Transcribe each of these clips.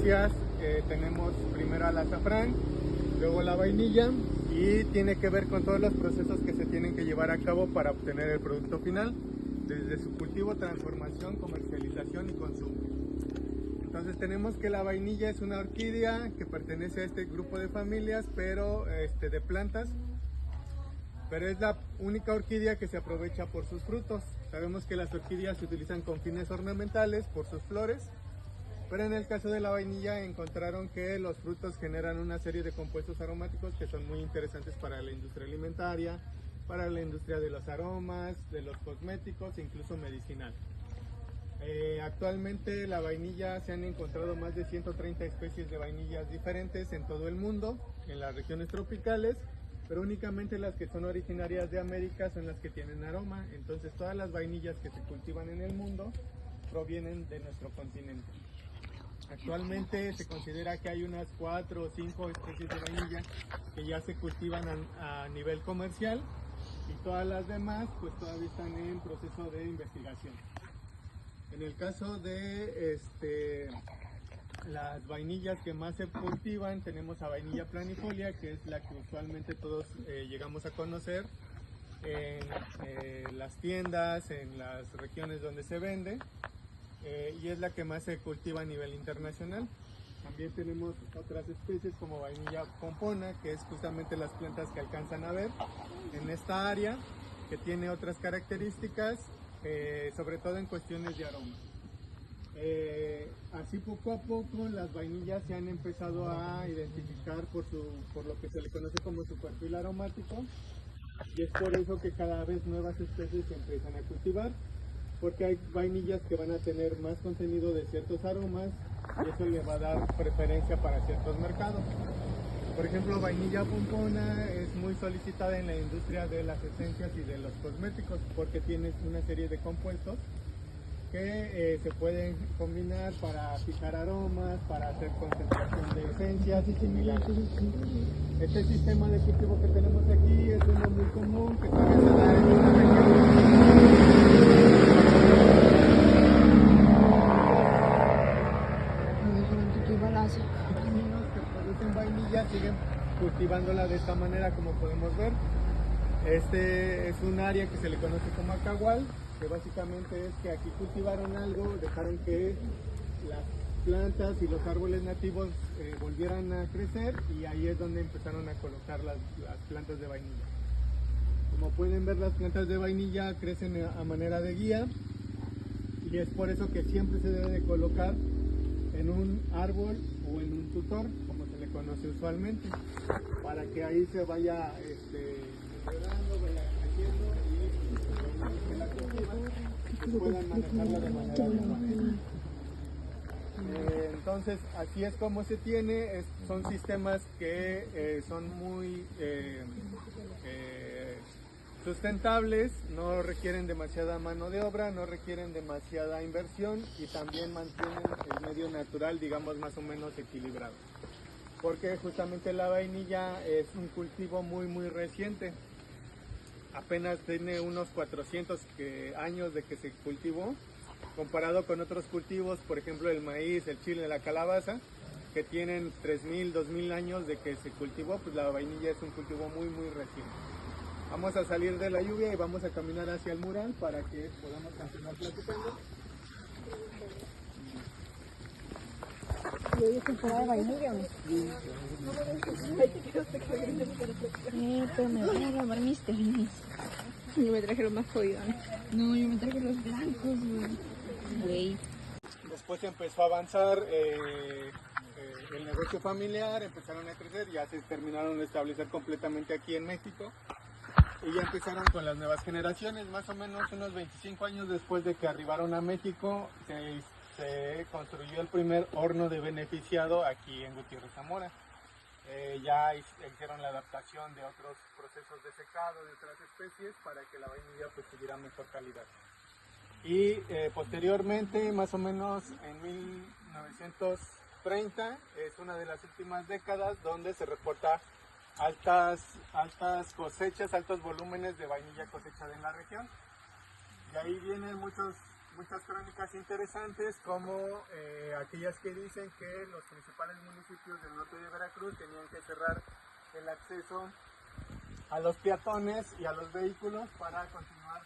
especias tenemos primero al azafrán, luego la vainilla, y tiene que ver con todos los procesos que se tienen que llevar a cabo para obtener el producto final, desde su cultivo, transformación, comercialización y consumo. Entonces tenemos que la vainilla es una orquídea que pertenece a este grupo de familias, pero de plantas, pero es la única orquídea que se aprovecha por sus frutos. Sabemos que las orquídeas se utilizan con fines ornamentales por sus flores, pero en el caso de la vainilla encontraron que los frutos generan una serie de compuestos aromáticos que son muy interesantes para la industria alimentaria, para la industria de los aromas, de los cosméticos e incluso medicinal. Actualmente la vainilla, se han encontrado más de 130 especies de vainillas diferentes en todo el mundo, en las regiones tropicales, pero únicamente las que son originarias de América son las que tienen aroma. Entonces todas las vainillas que se cultivan en el mundo provienen de nuestro continente. Actualmente se considera que hay unas 4 o 5 especies de vainilla que ya se cultivan a nivel comercial, y todas las demás pues todavía están en proceso de investigación. En el caso de las vainillas que más se cultivan, tenemos a vainilla planifolia, que es la que usualmente todos llegamos a conocer en las tiendas, en las regiones donde se vende, y es la que más se cultiva a nivel internacional. También tenemos otras especies como vainilla pompona, que es justamente las plantas que alcanzan a ver en esta área, que tiene otras características, sobre todo en cuestiones de aroma. Así poco a poco las vainillas se han empezado a identificar por lo que se le conoce como su perfil aromático, y es por eso que cada vez nuevas especies se empiezan a cultivar, porque hay vainillas que van a tener más contenido de ciertos aromas y eso le va a dar preferencia para ciertos mercados. Por ejemplo, vainilla pompona es muy solicitada en la industria de las esencias y de los cosméticos, porque tiene una serie de compuestos que se pueden combinar para fijar aromas, para hacer concentración de esencias y similares. Este sistema de cultivo que tenemos aquí es uno muy común que también se da en una región. Que producen vainilla siguen cultivándola de esta manera, como podemos ver. Este es un área que se le conoce como acahual, que básicamente es que aquí cultivaron algo, dejaron que las plantas y los árboles nativos volvieran a crecer, y ahí es donde empezaron a colocar las plantas de vainilla. Como pueden ver, las plantas de vainilla crecen a manera de guía, y es por eso que siempre se debe de colocar en un árbol o en un tutor, como se le conoce usualmente, para que ahí se vaya generando, vaya creciendo, y los que la cultivan pues puedan manejarla de manera adecuada. Entonces así es como se tiene, son sistemas que son muy sustentables, no requieren demasiada mano de obra, no requieren demasiada inversión, y también mantienen el medio natural, digamos, más o menos equilibrado. Porque justamente la vainilla es un cultivo muy reciente, apenas tiene unos 400 años de que se cultivó, comparado con otros cultivos, por ejemplo el maíz, el chile, la calabaza, que tienen 3000, 2000 años de que se cultivó. Pues la vainilla es un cultivo muy reciente. Vamos a salir de la lluvia y vamos a caminar hacia el mural para que podamos continuar platicando. ¿Y hoy es temporada de vainilla o no? Pero me van a robar mis tenis. Yo me traje los más jodidos. No, yo me traje los blancos, güey. Después empezó a avanzar el negocio familiar, empezaron a crecer, ya se terminaron de establecer completamente aquí en México, y ya empezaron con las nuevas generaciones. Más o menos unos 25 años después de que arribaron a México, se construyó el primer horno de beneficiado aquí en Gutiérrez Zamora. Ya hicieron la adaptación de otros procesos de secado de otras especies para que la vainilla pues tuviera mejor calidad. Y posteriormente, más o menos en 1930, es una de las últimas décadas donde se reporta altas cosechas, altos volúmenes de vainilla cosechada en la región. De ahí vienen muchos muchas crónicas interesantes, como aquellas que dicen que los principales municipios del norte de Veracruz tenían que cerrar el acceso a los peatones y a los vehículos para continuar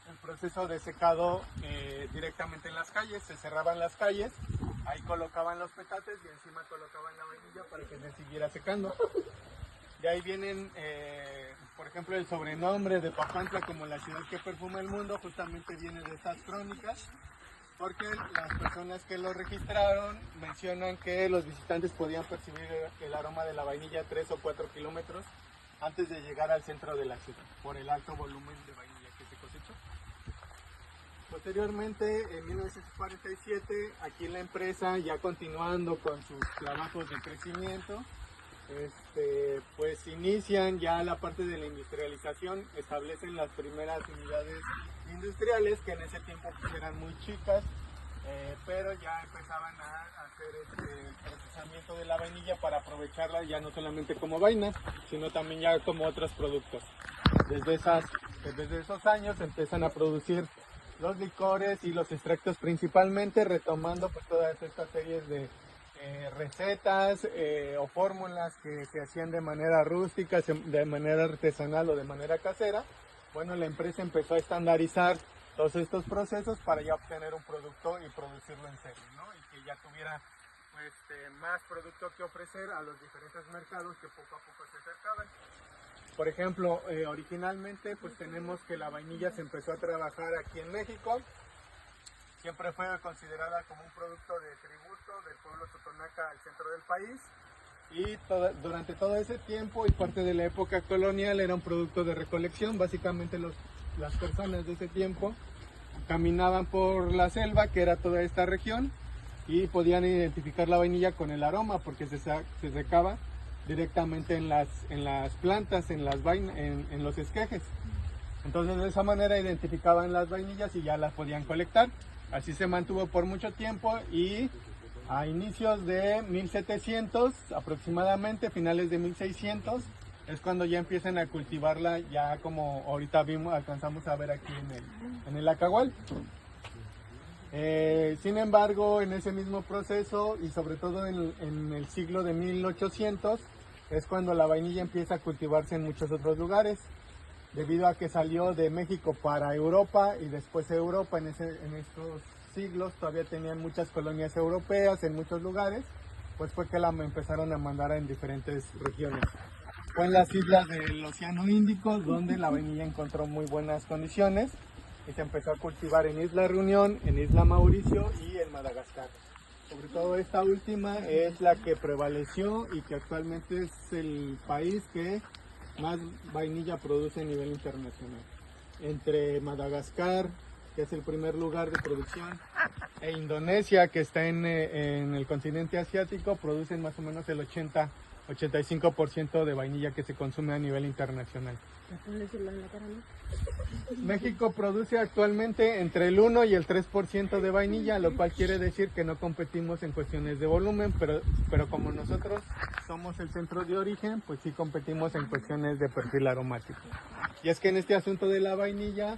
el proceso de secado directamente en las calles. Se cerraban las calles, ahí colocaban los petates y encima colocaban la vainilla para que se siguiera secando. De ahí vienen, por ejemplo, el sobrenombre de Papantla como la ciudad que perfuma el mundo, justamente viene de estas crónicas, porque las personas que lo registraron mencionan que los visitantes podían percibir el aroma de la vainilla 3 o 4 kilómetros antes de llegar al centro de la ciudad, por el alto volumen de vainilla que se cosechó. Posteriormente, en 1947, aquí la empresa, ya continuando con sus trabajos de crecimiento, pues inician ya la parte de la industrialización, establecen las primeras unidades industriales, que en ese tiempo pues eran muy chicas, pero ya empezaban a hacer el procesamiento de la vainilla para aprovecharla ya no solamente como vaina, sino también ya como otros productos. Desde esos años empiezan a producir los licores y los extractos principalmente, retomando pues todas estas series de recetas o fórmulas que se hacían de manera rústica, de manera artesanal o de manera casera. Bueno, la empresa empezó a estandarizar todos estos procesos para ya obtener un producto y producirlo en serie, ¿no? Y que ya tuviera pues, más producto que ofrecer a los diferentes mercados que poco a poco se acercaban. Por ejemplo, originalmente pues tenemos que la vainilla se empezó a trabajar aquí en México. Siempre fue considerada como un producto de tributo del pueblo totonaca al centro del país, y durante todo ese tiempo y parte de la época colonial era un producto de recolección. Básicamente las personas de ese tiempo caminaban por la selva, que era toda esta región, y podían identificar la vainilla con el aroma, porque se secaba directamente en las plantas, en los esquejes. Entonces de esa manera identificaban las vainillas y ya las podían colectar. Así se mantuvo por mucho tiempo, y a inicios de 1700, aproximadamente finales de 1600, es cuando ya empiezan a cultivarla, ya como ahorita alcanzamos a ver aquí en el Acagual. Sin embargo, en ese mismo proceso, y sobre todo en el siglo de 1800, es cuando la vainilla empieza a cultivarse en muchos otros lugares, debido a que salió de México para Europa, y después Europa en estos siglos todavía tenían muchas colonias europeas en muchos lugares, pues fue que la empezaron a mandar en diferentes regiones. Fue en las islas del Océano Índico donde la vainilla encontró muy buenas condiciones y se empezó a cultivar en Isla Reunión, en Isla Mauricio y en Madagascar. Sobre todo esta última es la que prevaleció y que actualmente es el país que más vainilla produce a nivel internacional. Entre Madagascar, que es el primer lugar de producción, e Indonesia, que está en el continente asiático, producen más o menos el 85% de vainilla que se consume a nivel internacional. México produce actualmente entre el 1 y el 3% de vainilla, lo cual quiere decir que no competimos en cuestiones de volumen, pero como nosotros somos el centro de origen, pues sí competimos en cuestiones de perfil aromático. Y es que en este asunto de la vainilla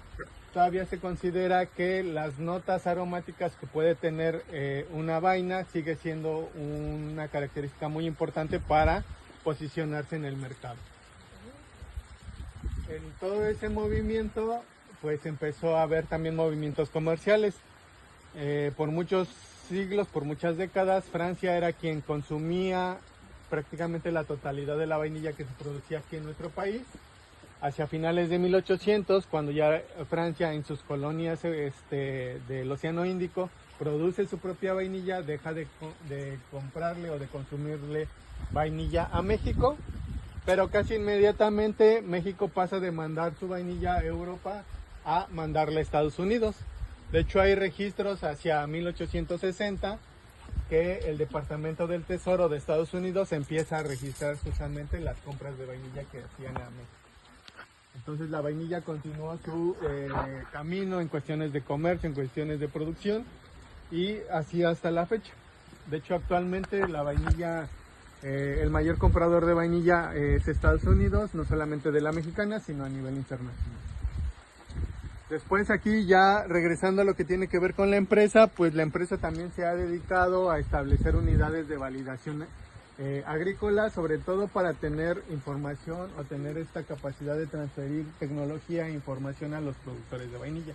todavía se considera que las notas aromáticas que puede tener una vaina sigue siendo una característica muy importante para posicionarse en el mercado. En todo ese movimiento pues empezó a haber también movimientos comerciales. Por muchos siglos, por muchas décadas, Francia era quien consumía prácticamente la totalidad de la vainilla que se producía aquí en nuestro país. Hacia finales de 1800, cuando ya Francia en sus colonias del Océano Índico produce su propia vainilla, deja de comprarle o de consumirle vainilla a México, pero casi inmediatamente México pasa de mandar su vainilla a Europa a mandarla a Estados Unidos. De hecho, hay registros hacia 1860 que el Departamento del Tesoro de Estados Unidos empieza a registrar justamente las compras de vainilla que hacían a México. Entonces la vainilla continuó su camino en cuestiones de comercio, en cuestiones de producción, y así hasta la fecha. De hecho, actualmente la vainilla, el mayor comprador de vainilla es Estados Unidos, no solamente de la mexicana, sino a nivel internacional. Después aquí ya regresando a lo que tiene que ver con la empresa, pues la empresa también se ha dedicado a establecer unidades de validación agrícola, sobre todo para tener información o tener esta capacidad de transferir tecnología e información a los productores de vainilla.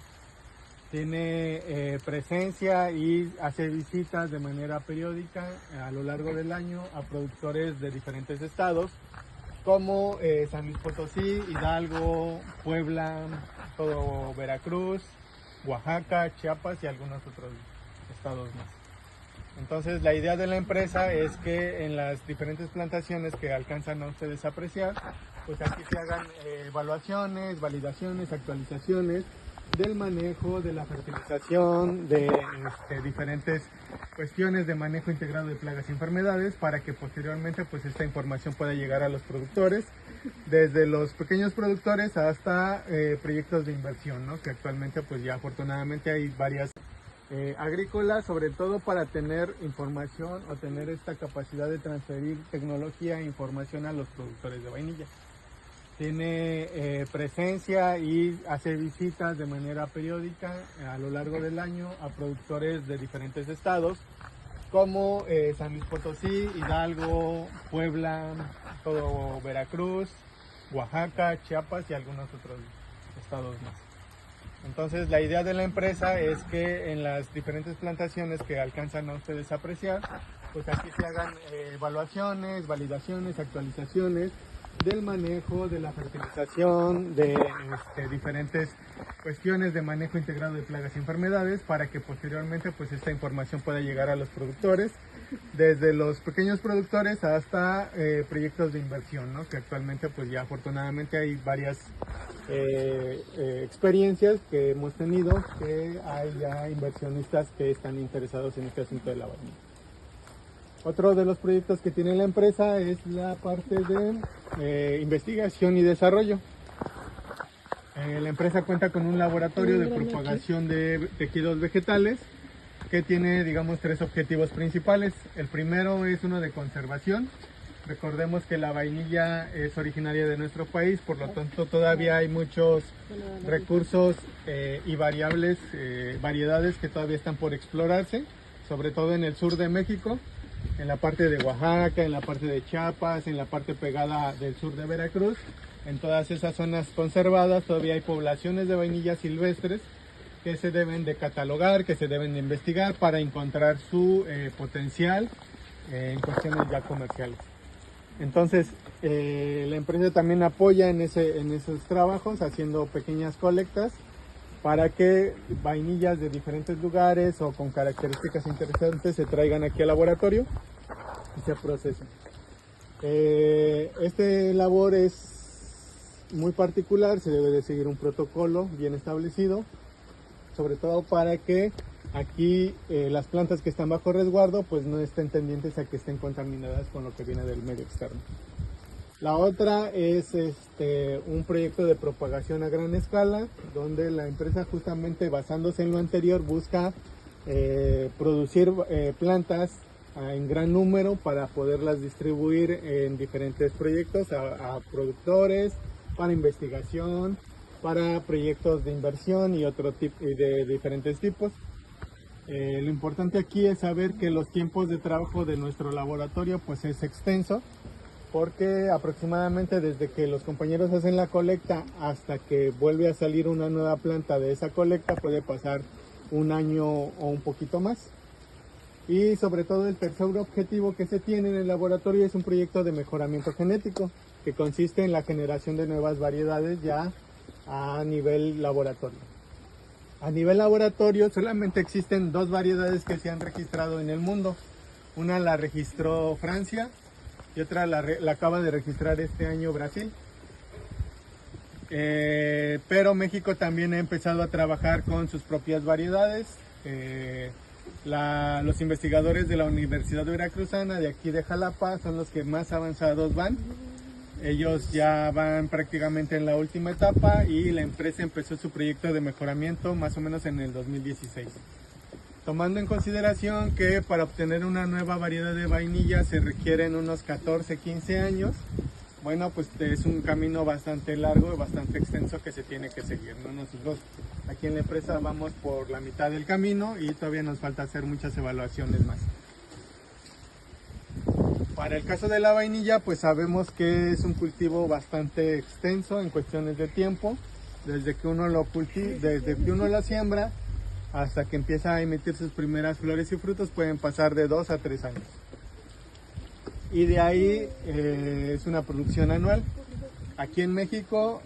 Tiene presencia y hace visitas de manera periódica a lo largo del año a productores de diferentes estados, como San Luis Potosí, Hidalgo, Puebla, todo Veracruz, Oaxaca, Chiapas y algunos otros estados más. Entonces la idea de la empresa es que en las diferentes plantaciones que alcanzan a ustedes a apreciar, pues aquí se hagan evaluaciones, validaciones, actualizaciones del manejo, de la fertilización, de diferentes cuestiones de manejo integrado de plagas y enfermedades, para que posteriormente pues esta información pueda llegar a los productores, desde los pequeños productores hasta proyectos de inversión, ¿no? Que actualmente pues ya afortunadamente hay varias agrícolas, sobre todo para tener información o tener esta capacidad de transferir tecnología e información a los productores de vainilla. Tiene presencia y hace visitas de manera periódica a lo largo del año a productores de diferentes estados, como San Luis Potosí, Hidalgo, Puebla, todo Veracruz, Oaxaca, Chiapas y algunos otros estados más. Entonces la idea de la empresa es que en las diferentes plantaciones que alcanzan a ustedes a apreciar, pues aquí se hagan evaluaciones, validaciones, actualizaciones del manejo, de la fertilización, de diferentes cuestiones de manejo integrado de plagas y enfermedades, para que posteriormente pues esta información pueda llegar a los productores, desde los pequeños productores hasta proyectos de inversión, ¿no? Que actualmente pues ya afortunadamente hay varias experiencias que hemos tenido, que hay ya inversionistas que están interesados en este asunto de la vainilla. Otro de los proyectos que tiene la empresa es la parte de investigación y desarrollo. La empresa cuenta con un laboratorio de propagación de tejidos vegetales que tiene, digamos, tres objetivos principales. El primero es uno de conservación. Recordemos que la vainilla es originaria de nuestro país, por lo tanto todavía hay muchos recursos y variables, variedades que todavía están por explorarse, sobre todo en el sur de México, en la parte de Oaxaca, en la parte de Chiapas, en la parte pegada del sur de Veracruz. En todas esas zonas conservadas todavía hay poblaciones de vainillas silvestres que se deben de catalogar, que se deben de investigar para encontrar su potencial en cuestiones ya comerciales. Entonces la empresa también apoya en esos trabajos, haciendo pequeñas colectas para que vainillas de diferentes lugares o con características interesantes se traigan aquí al laboratorio y se procesen. Este labor es muy particular, se debe de seguir un protocolo bien establecido, sobre todo para que aquí las plantas que están bajo resguardo pues no estén tendientes a que estén contaminadas con lo que viene del medio externo. La otra es un proyecto de propagación a gran escala, donde la empresa, justamente basándose en lo anterior, busca producir plantas en gran número para poderlas distribuir en diferentes proyectos a productores, para investigación, para proyectos de inversión y otro tipo de diferentes tipos. Lo importante aquí es saber que los tiempos de trabajo de nuestro laboratorio pues es extenso, porque aproximadamente desde que los compañeros hacen la colecta hasta que vuelve a salir una nueva planta de esa colecta puede pasar un año o un poquito más. Y sobre todo el tercer objetivo que se tiene en el laboratorio es un proyecto de mejoramiento genético, que consiste en la generación de nuevas variedades ya a nivel laboratorio. A nivel laboratorio solamente existen dos variedades que se han registrado en el mundo. Una la registró Francia y otra la acaba de registrar este año Brasil. Pero México también ha empezado a trabajar con sus propias variedades. Los investigadores de la Universidad Veracruzana de aquí de Jalapa son los que más avanzados van. Ellos ya van prácticamente en la última etapa y la empresa empezó su proyecto de mejoramiento más o menos en el 2016. Tomando en consideración que para obtener una nueva variedad de vainilla se requieren unos 14-15 años, bueno, pues es un camino bastante largo y bastante extenso que se tiene que seguir, ¿no? Nosotros Aquí en la empresa vamos por la mitad del camino y todavía nos falta hacer muchas evaluaciones más. Para el caso de la vainilla, pues sabemos que es un cultivo bastante extenso en cuestiones de tiempo, desde que uno lo desde que uno la siembra hasta que empieza a emitir sus primeras flores y frutos pueden pasar de 2 a 3 años. Y de ahí es una producción anual. Aquí en México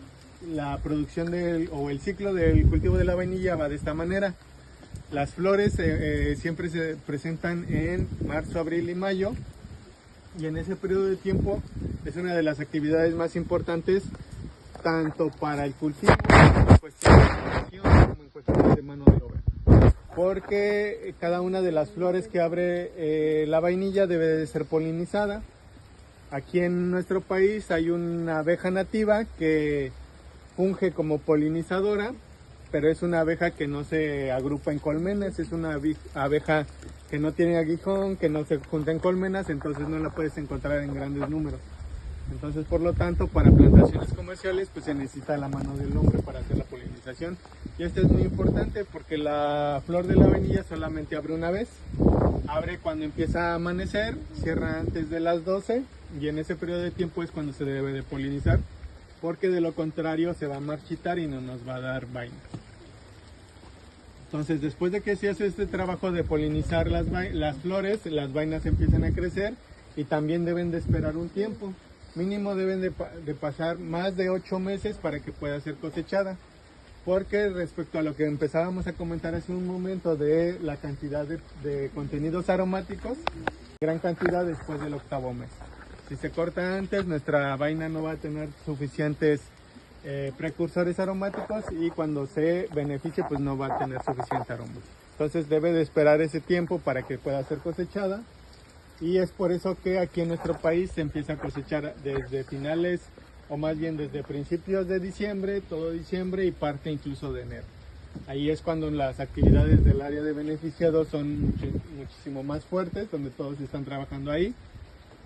la producción o el ciclo del cultivo de la vainilla va de esta manera. Las flores siempre se presentan en marzo, abril y mayo. Y en ese periodo de tiempo es una de las actividades más importantes tanto para el cultivo como en cuestiones de producción, como en cuestiones de mano de obra. Porque cada una de las flores que abre la vainilla debe de ser polinizada. Aquí en nuestro país hay una abeja nativa que funge como polinizadora, pero es una abeja que no se agrupa en colmenas, es una abeja que no tiene aguijón, que no se junta en colmenas, entonces no la puedes encontrar en grandes números. Entonces, por lo tanto, para plantaciones comerciales, pues se necesita la mano del hombre para hacer la polinización. Y esto es muy importante porque la flor de la vainilla solamente abre una vez. Abre cuando empieza a amanecer, cierra antes de las 12 y en ese periodo de tiempo es cuando se debe de polinizar, porque de lo contrario se va a marchitar y no nos va a dar vainas. Entonces, después de que se hace este trabajo de polinizar las flores, las vainas empiezan a crecer y también deben de esperar un tiempo. Mínimo deben de pasar más de 8 meses para que pueda ser cosechada. Porque respecto a lo que empezábamos a comentar hace un momento de la cantidad de contenidos aromáticos, gran cantidad después del 8º mes. Si se corta antes, nuestra vaina no va a tener suficientes precursores aromáticos y cuando se beneficie pues no va a tener suficiente aroma. Entonces debe de esperar ese tiempo para que pueda ser cosechada y es por eso que aquí en nuestro país se empieza a cosechar desde finales o más bien desde principios de diciembre, todo diciembre y parte incluso de enero. Ahí es cuando las actividades del área de beneficiados son muchísimo más fuertes, donde todos están trabajando ahí,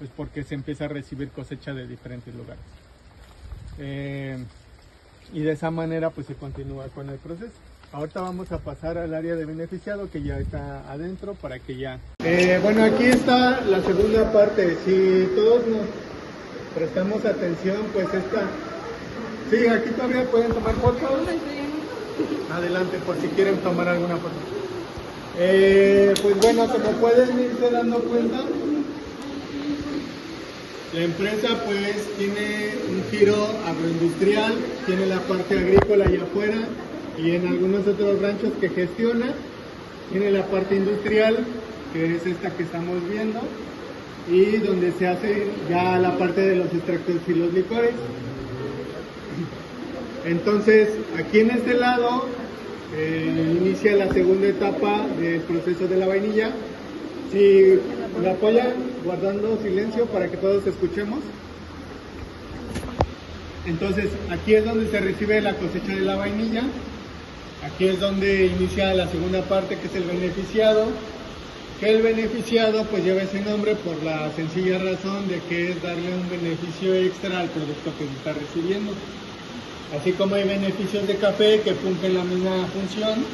pues porque se empieza a recibir cosecha de diferentes lugares. Y de esa manera pues se continúa con el proceso. Ahorita vamos a pasar al área de beneficiado que ya está adentro para que ya... bueno, aquí está la segunda parte. Si todos nos prestamos atención, pues esta... Sí, aquí todavía pueden tomar fotos. Adelante, por si quieren tomar alguna foto. Pues bueno, como pueden irse dando cuenta, la empresa pues tiene un giro agroindustrial, tiene la parte agrícola allá afuera y en algunos otros ranchos que gestiona, tiene la parte industrial, que es esta que estamos viendo, y donde se hace ya la parte de los extractos y los licores. Entonces, aquí en este lado inicia la segunda etapa del proceso de la vainilla. Si me apoyan guardando silencio para que todos escuchemos. Entonces, aquí es donde se recibe la cosecha de la vainilla. Aquí es donde inicia la segunda parte, que es el beneficiado. Que el beneficiado pues lleva ese nombre por la sencilla razón de que es darle un beneficio extra al producto que se está recibiendo. Así como hay beneficios de café que cumplen la misma función,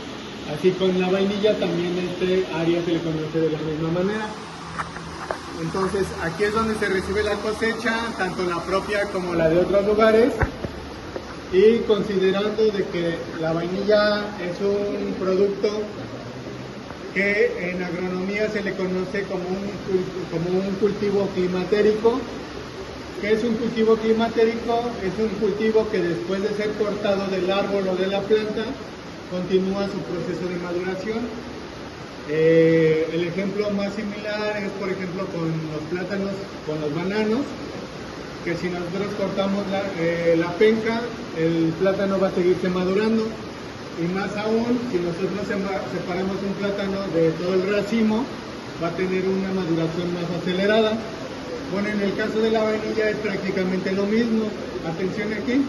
así con la vainilla también este área se le conoce de la misma manera. Entonces aquí es donde se recibe la cosecha, tanto la propia como la de otros lugares, y considerando de que la vainilla es un producto que en agronomía se le conoce como un cultivo climatérico. ¿Qué es un cultivo climatérico? Es un cultivo que después de ser cortado del árbol o de la planta, continúa su proceso de maduración. El ejemplo más similar es, por ejemplo, con los plátanos, con los bananos, que si nosotros cortamos la penca, el plátano va a seguirse madurando. Y más aún, si nosotros separamos un plátano de todo el racimo, va a tener una maduración más acelerada. Bueno, en el caso de la vainilla es prácticamente lo mismo. Atención aquí.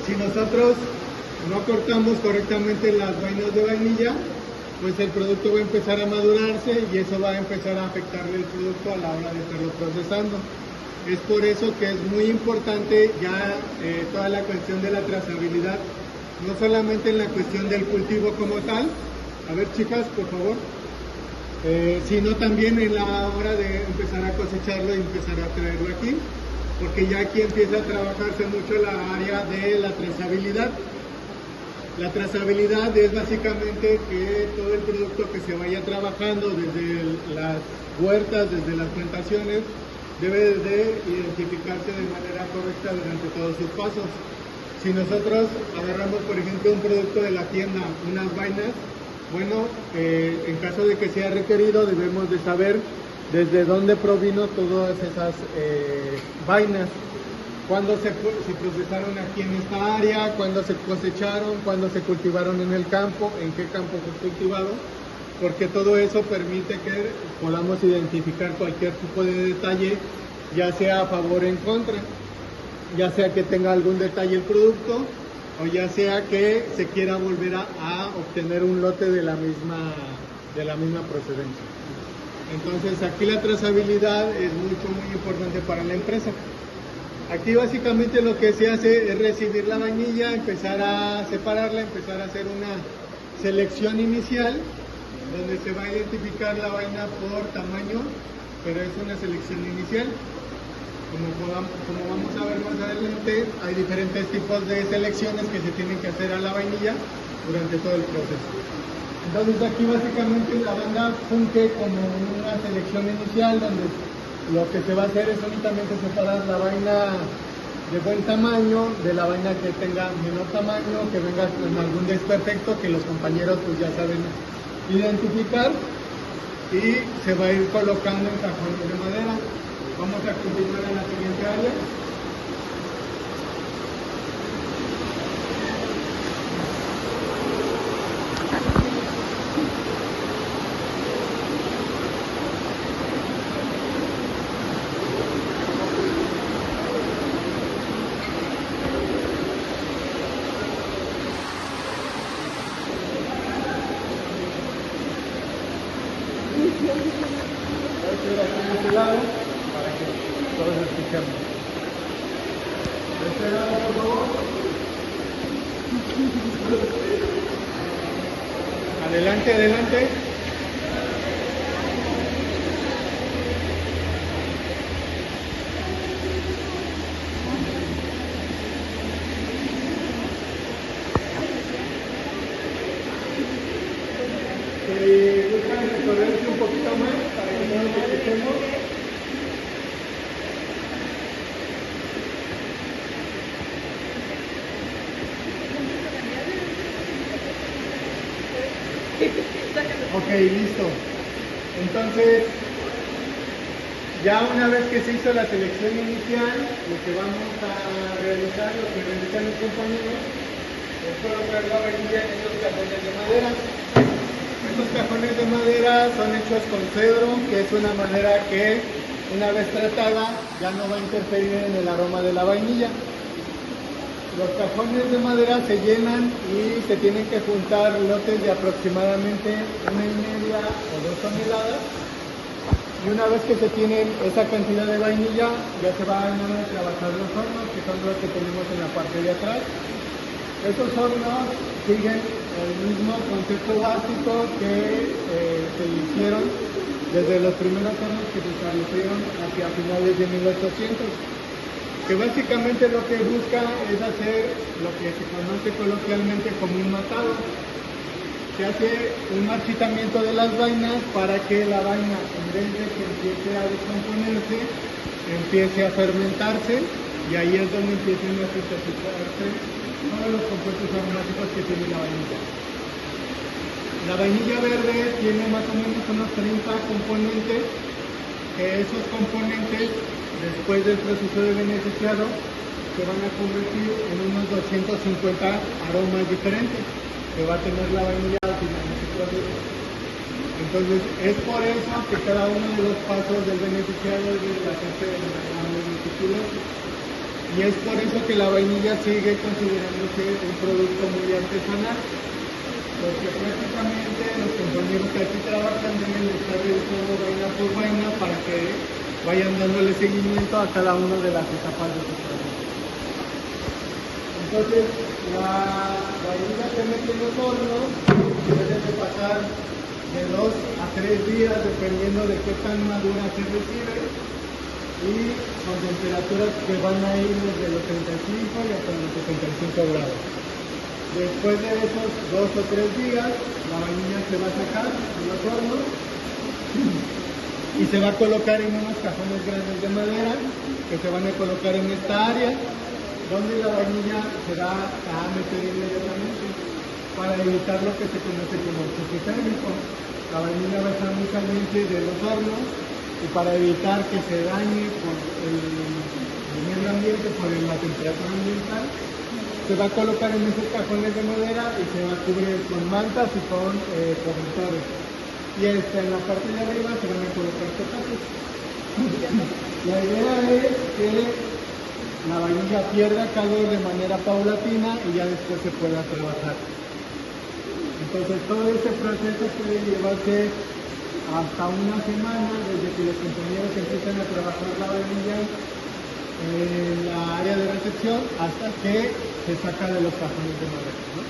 Si nosotros no cortamos correctamente las vainas de vainilla, pues el producto va a empezar a madurarse y eso va a empezar a afectarle el producto a la hora de estarlo procesando. Es por eso que es muy importante ya toda la cuestión de la trazabilidad no solamente en la cuestión del cultivo como tal, a ver chicas, por favor, sino también en la hora de empezar a cosecharlo y empezar a traerlo aquí, porque ya aquí empieza a trabajarse mucho la área de la trazabilidad. La trazabilidad es básicamente que todo el producto que se vaya trabajando desde las huertas, desde las plantaciones, debe de identificarse de manera correcta durante todos sus pasos. Si nosotros agarramos, por ejemplo, un producto de la tienda, unas vainas, bueno, en caso de que sea requerido, debemos de saber desde dónde provino todas esas vainas, cuándo se procesaron aquí en esta área, cuándo se cosecharon, cuándo se cultivaron en el campo, en qué campo fue cultivado, porque todo eso permite que podamos identificar cualquier tipo de detalle, ya sea a favor o en contra, ya sea que tenga algún detalle el producto, o ya sea que se quiera volver a obtener un lote de la misma procedencia. Entonces aquí la trazabilidad es muy importante para la empresa. Aquí básicamente lo que se hace es recibir la vainilla, empezar a separarla, empezar a hacer una selección inicial, donde se va a identificar la vaina por tamaño, pero es una selección inicial. Como vamos a ver más adelante, hay diferentes tipos de selecciones que se tienen que hacer a la vainilla durante todo el proceso. Entonces aquí básicamente la banda funge como una selección inicial, donde lo que se va a hacer es únicamente separar la vaina de buen tamaño de la vaina que tenga menor tamaño, que venga con algún desperfecto que los compañeros pues ya saben identificar, y se va a ir colocando en cajones de madera. Vamos a continuar en la siguiente área. Voy a ir aquí de este lado para que todos escuchemos. De este lado, por favor. Adelante, adelante. Buscan recorrerse un poquito más para que no nos escuchemos. Ok, listo. Entonces, ya una vez que se hizo la selección inicial, lo que vamos a realizar, lo que realizan los compañeros, es colocar la vainilla en estos cajones de madera. Estos cajones de madera son hechos con cedro, que es una manera que, una vez tratada, ya no va a interferir en el aroma de la vainilla. Los cajones de madera se llenan y se tienen que juntar lotes de aproximadamente 1,5 o 2 toneladas. Y una vez que se tienen esa cantidad de vainilla, ya se van a trabajar los hornos, que son los que tenemos en la parte de atrás. Estos hornos siguen el mismo concepto básico que se hicieron desde los primeros hornos que se establecieron hacia finales de 1800. Que básicamente lo que busca es hacer lo que se conoce coloquialmente como un matado. Se hace un marchitamiento de las vainas para que la vaina, en vez de que empiece a descomponerse, empiece a fermentarse, y ahí es donde empiezan a sintetizarse todos los compuestos aromáticos que tiene la vainilla. La vainilla verde tiene más o menos unos 30 componentes, que esos componentes, después del proceso de beneficiado, se van a convertir en unos 250 aromas diferentes que va a tener la vainilla al final de su proceso. Entonces, es por eso que cada uno de los pasos del beneficiado debe hacerse de manera meticulosa. Y es por eso que la vainilla sigue considerándose un producto muy artesanal, porque prácticamente los compañeros que aquí trabajan deben estar realizando vaina por vaina para que vayan dándole seguimiento a cada una de las etapas de su proceso. Entonces, la vainilla que mete en los hornos debe de pasar de 2 a 3 días, dependiendo de qué tan madura se recibe, y con temperaturas que van a ir desde los 35 y hasta los 75 grados. Después de esos 2 o 3 días, la vainilla se va a sacar de los hornos y se va a colocar en unos cajones grandes de madera que se van a colocar en esta área, donde la vainilla se va a meter inmediatamente para evitar lo que se conoce como choque térmico. La vainilla va a estar muy caliente de los hornos y para evitar que se dañe por el medio ambiente, por la temperatura ambiental, se va a colocar en esos cajones de madera y se va a cubrir con mantas y con cobertores. Y en la parte de arriba se van a colocar petates. La idea es que la vainilla pierda calor de manera paulatina y ya después se pueda trabajar. Entonces todo este proceso puede llevarse hasta una semana desde que los compañeros empiezan a trabajar la vainilla en la área de recepción hasta que se saca de los cajones de madera, ¿no?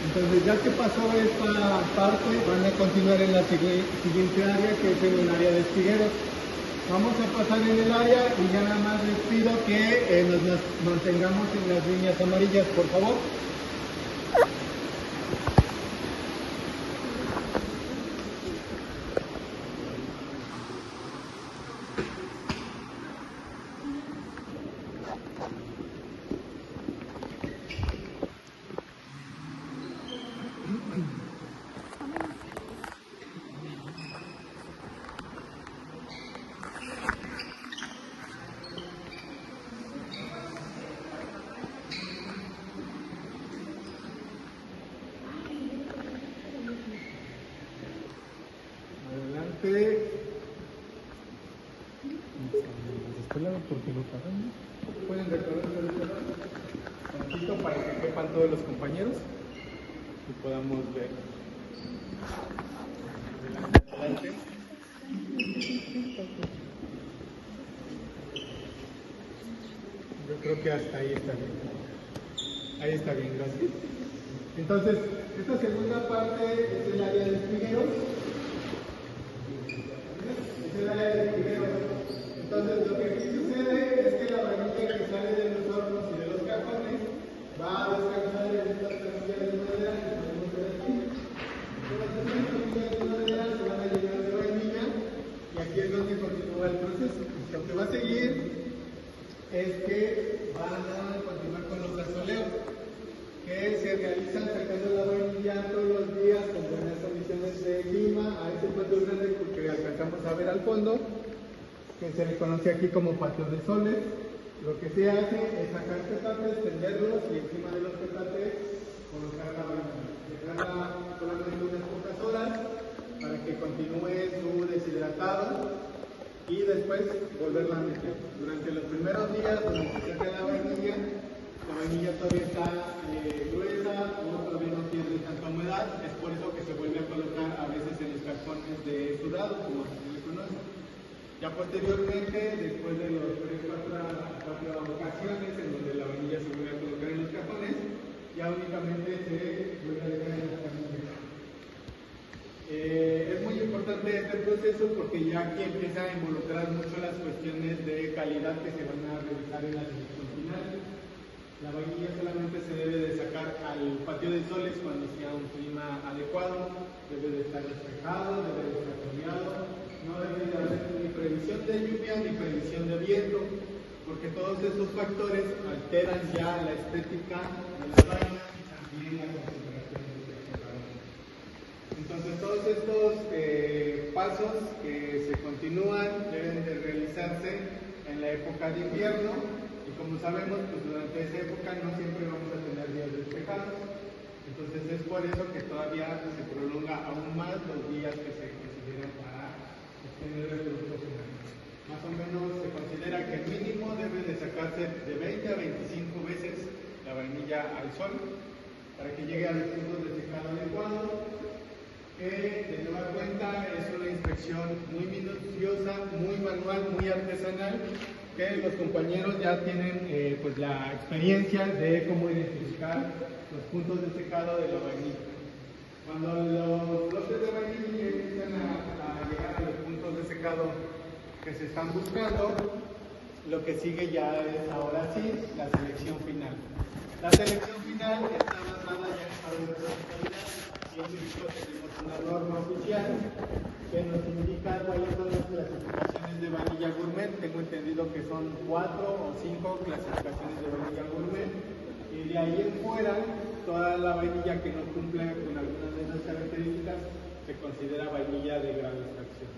Entonces ya que pasó esta parte, van a continuar en la siguiente área, que es en el área de espigueros. Vamos a pasar en el área y ya nada más les pido que nos mantengamos en las líneas amarillas, por favor. Pueden recorrer un poquito para que quepan todos los compañeros y podamos ver. Adelante. Yo creo que hasta ahí está bien. Ahí está bien, gracias. Entonces, esta segunda parte es el área de espigueros. Es el área de espigueros. Entonces, lo que aquí sucede es que la vainilla que sale de los hornos y de los cajones va a descansar en estas camillas de madera que podemos ver aquí. Entonces, estas camillas de madera se van a llenar de vainilla y aquí es donde continúa el proceso. Lo que va a seguir es que van a continuar con los gasoleos, que se realizan sacando la vainilla todos los días con buenas condiciones de clima a ese patio grande que alcanzamos a ver al fondo, que se le conoce aquí como patio de soles. Lo que se hace es sacar petates, tenderlos y encima de los petates colocar la vainilla. Dejarla solamente unas pocas horas para que continúe su deshidratado y después volverla a meter. Durante los primeros días donde se saca la vainilla todavía está gruesa o todavía no tiene tanta humedad, es por eso que se vuelve a colocar a veces en los cajones de sudado, como se le conoce. Ya posteriormente, después de los 3-4 ocasiones en donde la vainilla se vuelve a colocar en los cajones, ya únicamente se vuelve a dejar en las camillas. Es muy importante este proceso porque ya aquí empieza a involucrar mucho las cuestiones de calidad que se van a realizar en la selección final. La vainilla solamente se debe de sacar al patio de soles cuando sea un clima adecuado, debe de estar despejado, debe de estar soleado. No debe de haber ni previsión de lluvia ni previsión de viento, porque todos esos factores alteran ya la estética de la vaina y también la concentración de calor. Entonces todos estos pasos que se continúan deben de realizarse en la época de invierno y como sabemos, pues durante esa época no siempre vamos a tener días despejados. Entonces es por eso que todavía se prolonga aún más los días que se consideran para obtener el producto final. Más o menos se considera que el mínimo debe de sacarse de 20 a 25 veces la vainilla al sol para que llegue a los puntos de secado adecuado, que de nueva cuenta es una inspección muy minuciosa, muy manual, muy artesanal, que los compañeros ya tienen pues la experiencia de cómo identificar los puntos de secado de la vainilla. Cuando los lotes de vainilla empiezan a llegar a los puntos de secado que se están buscando, lo que sigue ya es ahora sí la selección final. La selección final está basada ya en parámetros de calidad. Y en esto tenemos una norma oficial que nos indica cuáles son las clasificaciones de vainilla gourmet. Tengo entendido que son 4 o 5 clasificaciones de vainilla gourmet. Y de ahí en fuera, toda la vainilla que no cumple con algunas de esas características se considera vainilla de grado extracción.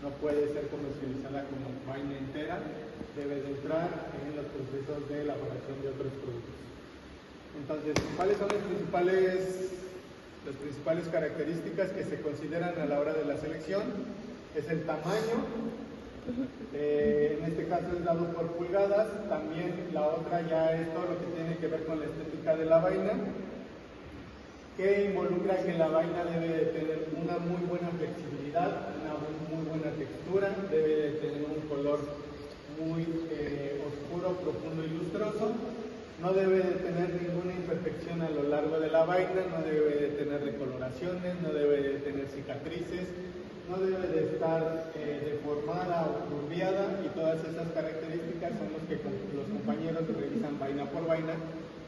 No puede ser comercializada como vaina entera, debe de entrar en los procesos de elaboración de otros productos. Entonces, ¿cuáles son las principales características que se consideran a la hora de la selección? Es el tamaño, en este caso es dado por pulgadas. También la otra ya es todo lo que tiene que ver con la estética de la vaina, que involucra que la vaina debe de tener una muy buena flexibilidad, una muy buena textura, debe de tener un color muy oscuro, profundo y lustroso. No debe de tener ninguna imperfección a lo largo de la vaina, no debe de tener decoloraciones, no debe de tener cicatrices, no debe de estar deformada o curviada, y todas esas características son los que los compañeros revisan vaina por vaina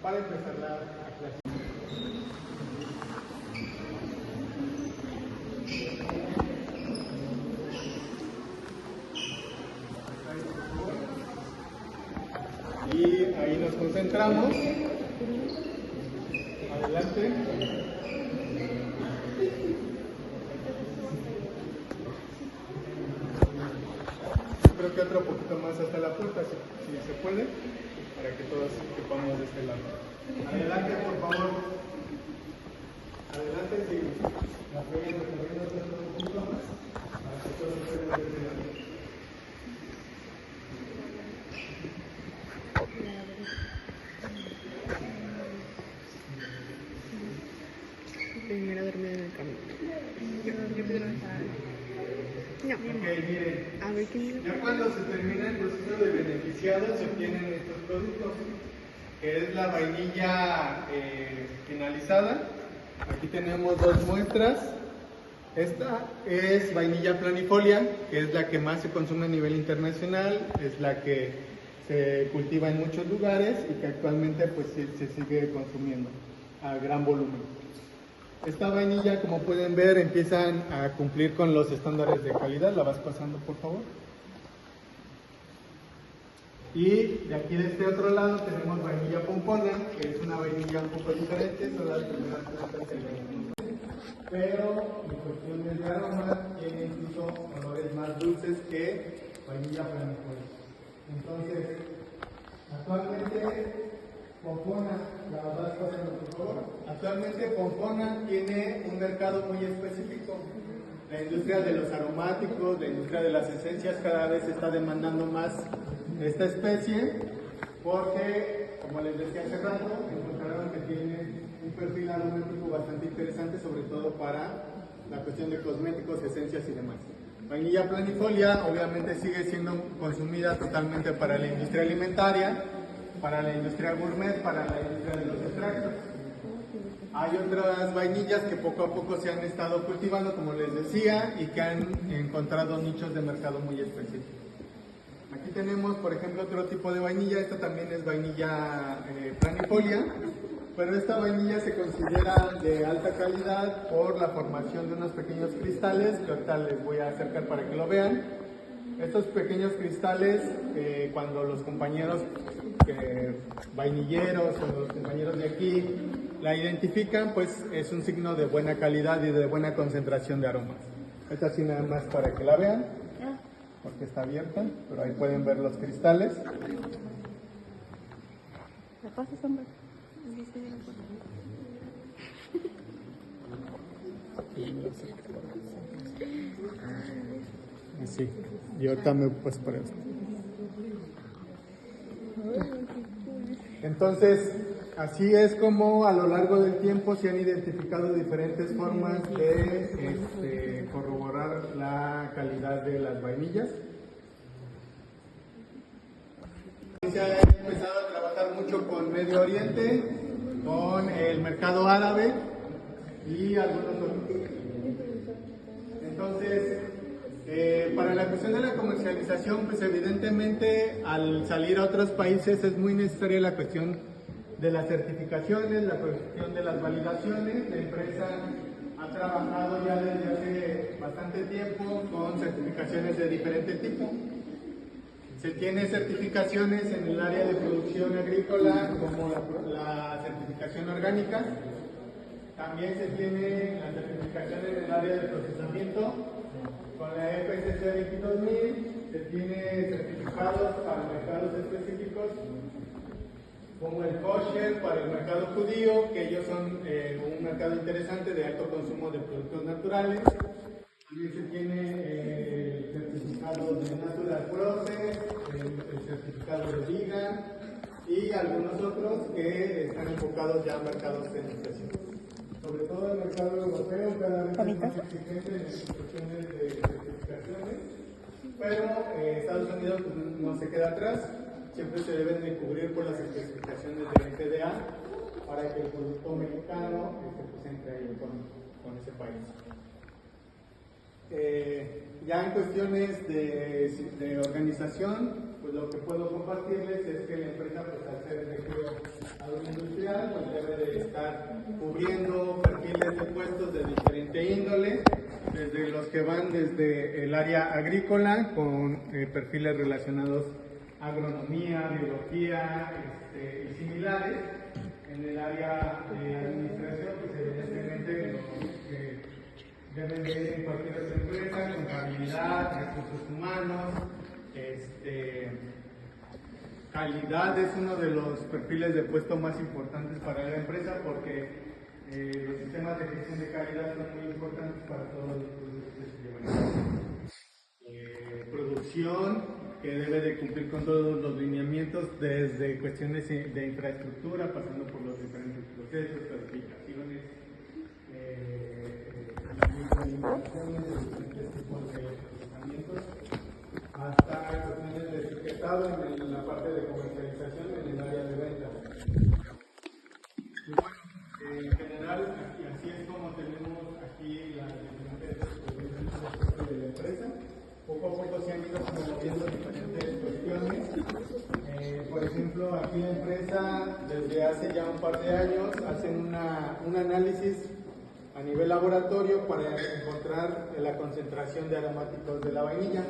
para empezarla a clasificar. Y ahí nos concentramos. Adelante. Creo que otro poquito más hasta la puerta, si se puede, para que todos quepamos de este lado. Adelante, por favor. Adelante, sí. Apoyen un poquito más, para que todos estén de este lado. Primero dormir en el camino. Yo primero estaba. No. Ok, miren. A ver qué. Ya cuando se termina el proceso de beneficiados se obtienen estos productos, que es la vainilla finalizada. Aquí tenemos dos muestras. Esta es vainilla planifolia, que es la que más se consume a nivel internacional, es la que se cultiva en muchos lugares y que actualmente pues se sigue consumiendo a gran volumen. Esta vainilla, como pueden ver, empiezan a cumplir con los estándares de calidad. La vas pasando, por favor. Y de aquí de este otro lado tenemos vainilla pompona, que es una vainilla un poco diferente, son las primeras plantas que vemos. Pero en cuestiones de aroma tiene incluso olores más dulces que vainilla planifolia. Entonces, actualmente Pompona, la vas pasando por favor. Actualmente Pompona tiene un mercado muy específico. La industria de los aromáticos, la industria de las esencias cada vez está demandando más esta especie porque, como les decía hace rato, encontraron que tiene un perfil aromático bastante interesante, sobre todo para la cuestión de cosméticos, esencias y demás. Vainilla planifolia obviamente sigue siendo consumida totalmente para la industria alimentaria, para la industria gourmet, para la industria de los extractos. Hay otras vainillas que poco a poco se han estado cultivando, como les decía, y que han encontrado nichos de mercado muy específicos. Aquí tenemos, por ejemplo, otro tipo de vainilla. Esta también es vainilla planifolia, pero esta vainilla se considera de alta calidad por la formación de unos pequeños cristales, que ahorita les voy a acercar para que lo vean. Estos pequeños cristales, cuando los compañeros vainilleros o los compañeros de aquí la identifican, pues es un signo de buena calidad y de buena concentración de aromas. Esta sí nada más para que la vean, porque está abierta, pero ahí pueden ver los cristales. ¿La pasas, hombre? Así, y ahorita me pues por eso. Entonces, así es como a lo largo del tiempo se han identificado diferentes formas de corroborar la calidad de las vainillas. se ha empezado a trabajar mucho con Medio Oriente, con el mercado árabe y algunos otros. Entonces, para la cuestión de la comercialización, pues evidentemente al salir a otros países es muy necesaria la cuestión de las certificaciones, la cuestión de las validaciones. La empresa ha trabajado ya desde hace bastante tiempo con certificaciones de diferente tipo. Se tiene certificaciones en el área de producción agrícola, como la certificación orgánica. También se tiene la certificación en el área de procesamiento, con la FSC 22000. Se tiene certificados para mercados específicos, como el kosher para el mercado judío, que ellos son un mercado interesante de alto consumo de productos naturales. También se tiene el certificado de Natural Process, el certificado de vegan y algunos otros que están enfocados ya a mercados de nutrición. Sobre todo el mercado europeo cada vez es más exigente en las cuestiones de certificaciones, pero Estados Unidos pues, no se queda atrás. Siempre se deben de cubrir por las certificaciones de FDA para que el producto mexicano pues, entre ahí con ese país. Ya en cuestiones de organización, pues lo que puedo compartirles es que la empresa, pues al ser de giro agroindustrial, pues debe de estar cubriendo perfiles de puestos de diferente índole, desde los que van desde el área agrícola con perfiles relacionados a agronomía, biología y similares. En el área de administración, pues evidentemente deben de ir en cualquier otra empresa, contabilidad, recursos humanos, calidad es uno de los perfiles de puesto más importantes para la empresa porque los sistemas de gestión de calidad son muy importantes para todos los productos que se llevan a cabo. Producción, que debe de cumplir con todos los lineamientos desde cuestiones de infraestructura, pasando por los diferentes procesos, clasificaciones, diferentes tipos de procesamientos, hasta cuestiones de etiquetado en la parte de comercialización en el área de ventas. Y bueno, en general, así es como tenemos aquí las diferentes de la empresa. Poco a poco se han ido moviendo diferentes cuestiones. Por ejemplo, aquí la empresa, desde hace ya un par de años, hacen un análisis a nivel laboratorio para encontrar la concentración de aromáticos de la vainilla.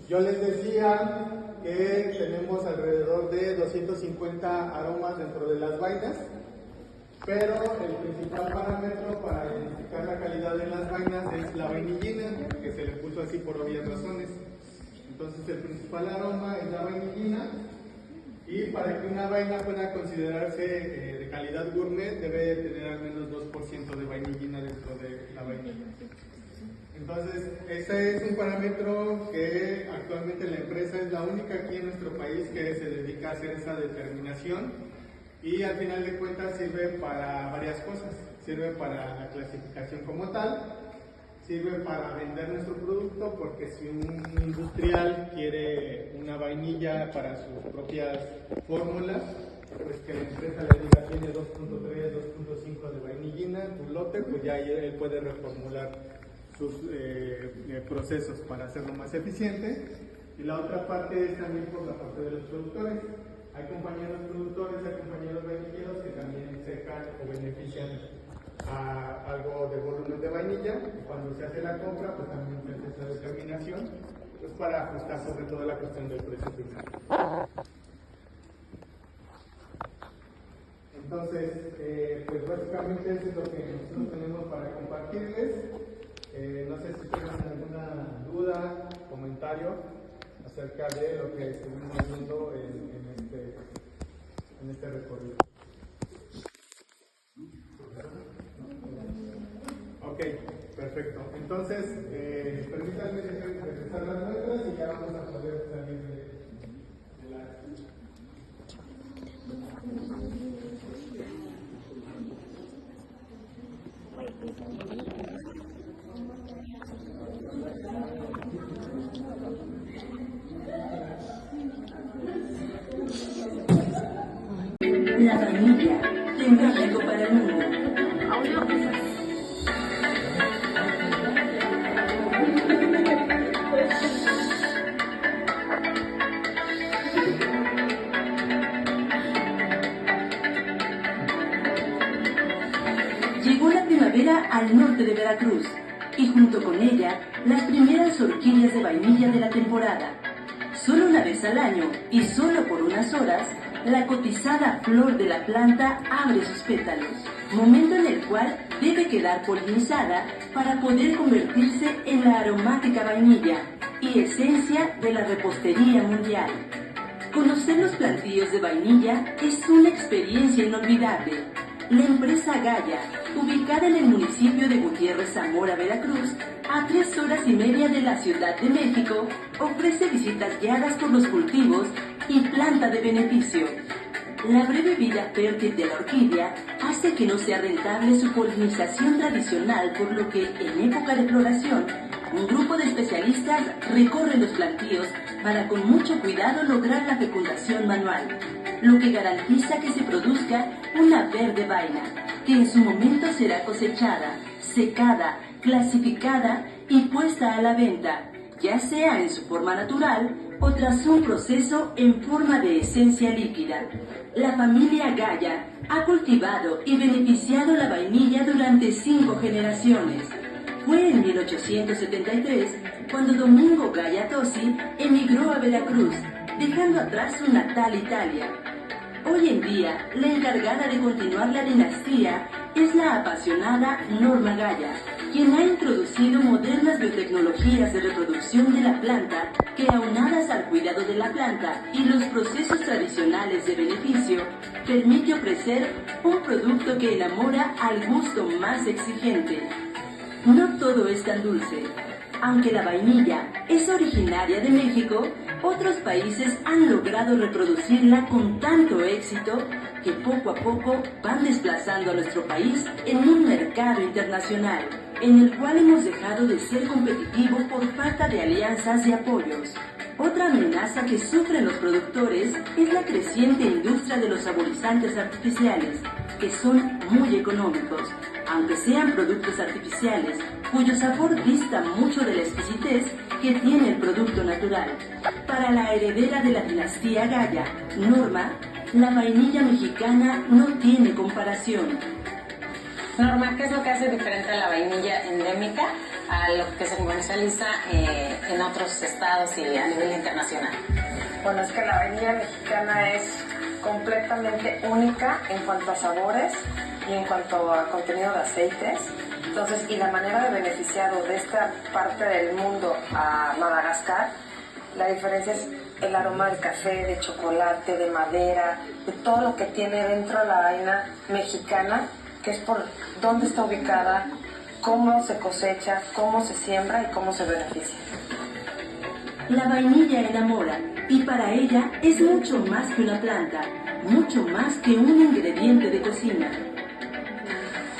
Yo les decía que tenemos alrededor de 250 aromas dentro de las vainas, pero el principal parámetro para identificar la calidad de las vainas es la vainillina, que se le puso así por obvias razones. Entonces el principal aroma es la vainillina, y para que una vaina pueda considerarse de calidad gourmet debe tener al menos 2% de vainillina dentro de la vainilla. Entonces, ese es un parámetro que actualmente la empresa es la única aquí en nuestro país que se dedica a hacer esa determinación, y al final de cuentas sirve para varias cosas. Sirve para la clasificación como tal, sirve para vender nuestro producto, porque si un industrial quiere una vainilla para sus propias fórmulas, pues que la empresa le diga tiene 2.3, 2.5 de vainillina, tu lote, pues ya él puede reformular sus procesos para hacerlo más eficiente. Y la otra parte es también por la parte de los productores. Hay compañeros productores, hay compañeros vainilleros que también secan o benefician a algo de volumen de vainilla, y cuando se hace la compra, pues también se hace esa determinación, pues para ajustar sobre todo la cuestión del precio final. Entonces, pues básicamente eso es lo que nosotros tenemos para compartirles. No sé si tienen alguna duda, comentario acerca de lo que estuvimos viendo en este recorrido. Ok, perfecto. Entonces, permítanme regresar las muestras y ya vamos a poder salir de la... La vainilla de México para el mundo. Llegó la primavera al norte de Veracruz y junto con ella las primeras orquídeas de vainilla de la temporada. Solo una vez al año y solo por unas horas, la cotizada flor de la planta abre sus pétalos, momento en el cual debe quedar polinizada para poder convertirse en la aromática vainilla y esencia de la repostería mundial. Conocer los plantíos de vainilla es una experiencia inolvidable. La empresa Gaya, ubicada en el municipio de Gutiérrez Zamora, Veracruz, a 3 horas y media de la Ciudad de México, ofrece visitas guiadas por los cultivos y planta de beneficio. La breve vida fértil de la orquídea hace que no sea rentable su polinización tradicional, por lo que en época de floración, un grupo de especialistas recorre los plantíos para con mucho cuidado lograr la fecundación manual, lo que garantiza que se produzca una verde vaina, que en su momento será cosechada, secada, clasificada y puesta a la venta, ya sea en su forma natural o tras un proceso en forma de esencia líquida. La familia Gaya ha cultivado y beneficiado la vainilla durante 5 generaciones. Fue en 1873 cuando Domingo Gaya Tosi emigró a Veracruz, dejando atrás su natal Italia. Hoy en día, la encargada de continuar la dinastía es la apasionada Norma Gaya, quien ha introducido modernas biotecnologías de reproducción de la planta que, aunadas al cuidado de la planta y los procesos tradicionales de beneficio, permite ofrecer un producto que enamora al gusto más exigente. No todo es tan dulce. Aunque la vainilla es originaria de México, otros países han logrado reproducirla con tanto éxito que poco a poco van desplazando a nuestro país en un mercado internacional, en el cual hemos dejado de ser competitivos por falta de alianzas y apoyos. Otra amenaza que sufren los productores es la creciente industria de los saborizantes artificiales, que son muy económicos, aunque sean productos artificiales, cuyo sabor dista mucho de la exquisitez que tiene el producto natural. Para la heredera de la dinastía Gaya, Norma, la vainilla mexicana no tiene comparación. Norma, ¿qué es lo que hace diferente a la vainilla endémica a lo que se comercializa en otros estados y a nivel internacional? Bueno, es que la vainilla mexicana es completamente única en cuanto a sabores y en cuanto a contenido de aceites. Entonces, y la manera de beneficiado de esta parte del mundo a Madagascar, la diferencia es el aroma del café, de chocolate, de madera, de todo lo que tiene dentro de la vaina mexicana, que es por dónde está ubicada, cómo se cosecha, cómo se siembra y cómo se beneficia. La vainilla enamora, y para ella es mucho más que una planta, mucho más que un ingrediente de cocina.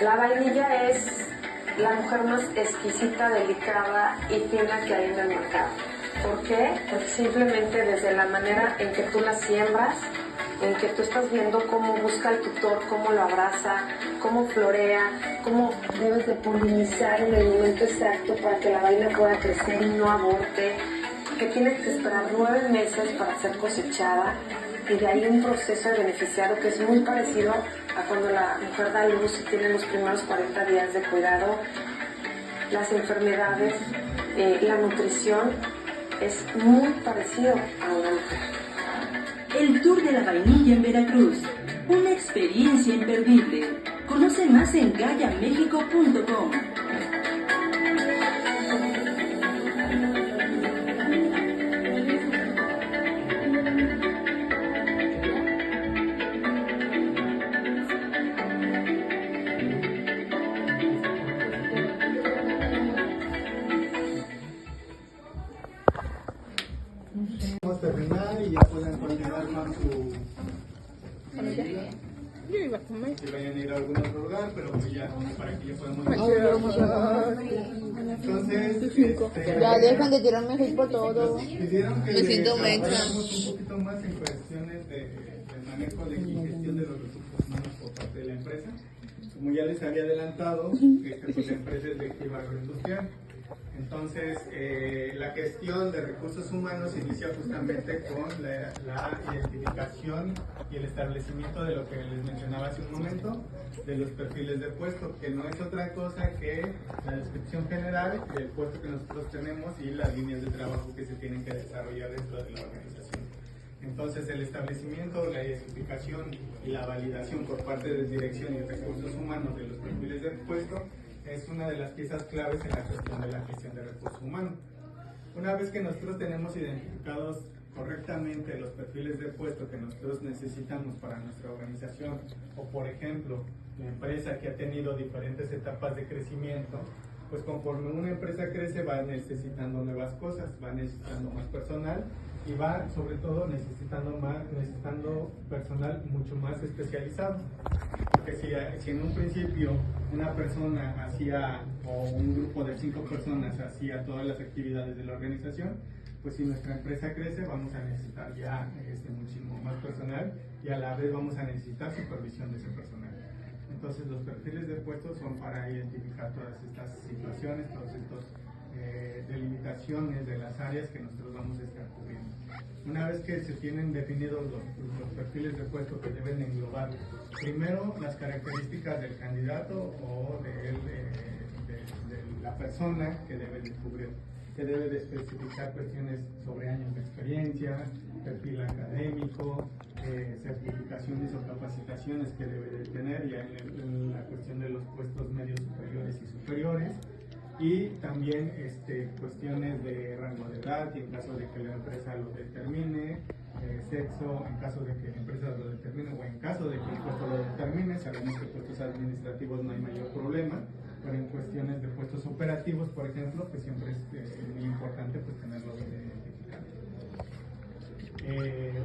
La vainilla es la mujer más exquisita, delicada y fina que hay en el mercado. ¿Por qué? Porque simplemente desde la manera en que tú la siembras, en que tú estás viendo cómo busca el tutor, cómo lo abraza, cómo florea, cómo debes de polinizar en el momento exacto para que la vaina pueda crecer y no aborte, que tienes que esperar 9 meses para ser cosechada, y de ahí un proceso de beneficiado que es muy parecido a cuando la mujer da luz y tiene los primeros 40 días de cuidado. Las enfermedades, la nutrición es muy parecido a una mujer. El Tour de la Vainilla en Veracruz, una experiencia imperdible. Conoce más en gayamexico.com. Vamos a terminar y ya pueden continuar con su... Yo iba a comer. Si vayan a ir a algún otro lugar, pero pues ya, para que ya podamos... Entonces, Ya dejan de tirarme hate por todo. quisieron que Me siento le mexa. trabajáramos un poquito más en cuestiones de manejo y gestión de los recursos humanos por parte de la empresa. Como ya les había adelantado, pues la empresa es de Activa Agroindustrial. Entonces, la gestión de recursos humanos inicia justamente con la identificación y el establecimiento de lo que les mencionaba hace un momento, de los perfiles de puesto, que no es otra cosa que la descripción general del puesto que nosotros tenemos y las líneas de trabajo que se tienen que desarrollar dentro de la organización. Entonces, el establecimiento, la identificación y la validación por parte de Dirección y Recursos Humanos de los perfiles de puesto es una de las piezas claves en la cuestión de la gestión de recursos humanos. Una vez que nosotros tenemos identificados correctamente los perfiles de puesto que nosotros necesitamos para nuestra organización, o por ejemplo, la empresa que ha tenido diferentes etapas de crecimiento, pues conforme una empresa crece va necesitando nuevas cosas, va necesitando más personal y va sobre todo necesitando personal mucho más especializado. Porque si en un principio una persona hacía, o un grupo de 5 personas hacía todas las actividades de la organización, pues si nuestra empresa crece vamos a necesitar ya muchísimo más personal y a la vez vamos a necesitar supervisión de ese personal. Entonces los perfiles de puestos son para identificar todas estas situaciones, todas estas delimitaciones de las áreas que nosotros vamos a estar cubriendo. Una vez que se tienen definidos los perfiles de puesto que deben englobar primero las características del candidato o de la persona que debe de cubrir, que debe de especificar cuestiones sobre años de experiencia, perfil académico, certificaciones o capacitaciones que debe de tener ya en la cuestión de los puestos medios superiores y superiores, y también cuestiones de rango de edad y en caso de que la empresa lo determine, sexo en caso de que la empresa lo determine o en caso de que el puesto lo determine. Sabemos que puestos administrativos no hay mayor problema, pero en cuestiones de puestos operativos, por ejemplo, pues siempre es muy importante pues tenerlo bien identificado.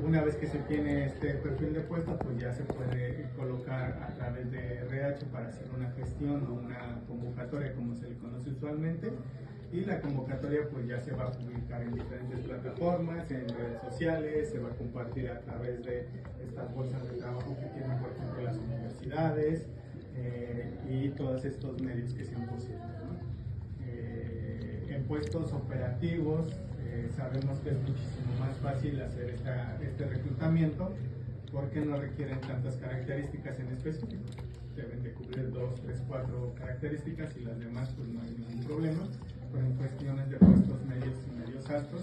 Una vez que se tiene este perfil de puesto, pues ya se puede colocar a través de RH para hacer una gestión o una convocatoria, como se le conoce usualmente, y la convocatoria pues ya se va a publicar en diferentes plataformas, en redes sociales, se va a compartir a través de estas bolsas de trabajo que tienen, por ejemplo, las universidades y todos estos medios que sean posibles, ¿no? En puestos operativos, sabemos que es muchísimo más fácil hacer este reclutamiento porque no requieren tantas características en específico. Deben de cubrir 2, 3, 4 características y las demás pues no hay ningún problema, pero en cuestiones de puestos medios y medios altos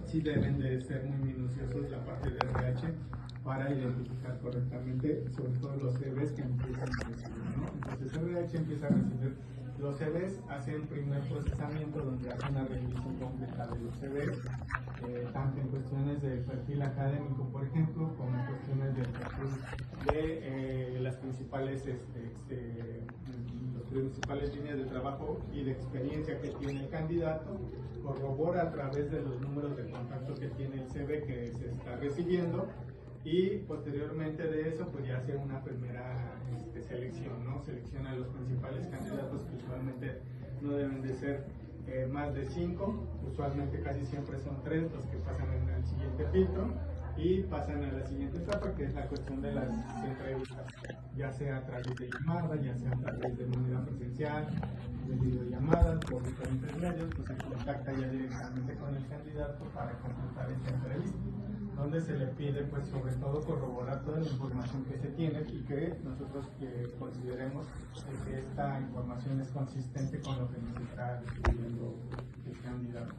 sí deben de ser muy minuciosos la parte de RH para identificar correctamente sobre todo los CVs que empiezan a recibir, ¿no? Entonces RH empieza a recibir los CVs, hace un primer procesamiento donde hace una revisión completa de los CVs, tanto en cuestiones de perfil académico, por ejemplo, como en cuestiones del perfil de las principales líneas de trabajo y de experiencia que tiene el candidato, corrobora a través de los números de contacto que tiene el CV que se está recibiendo, y posteriormente de eso pues ya hace una primera selección, ¿no? Selecciona a los principales candidatos, que usualmente no deben de ser más de 5, usualmente casi siempre son 3 los que pasan en el siguiente filtro y pasan a la siguiente etapa, que es la cuestión de las entrevistas, ya sea a través de llamada, ya sea a través de manera presencial, de videollamadas, por diferentes medios, pues se contacta ya directamente con el candidato para completar esta entrevista, donde se le pide pues sobre todo corroborar toda la información que se tiene y que nosotros consideremos que esta información es consistente con lo que nos está describiendo el candidato.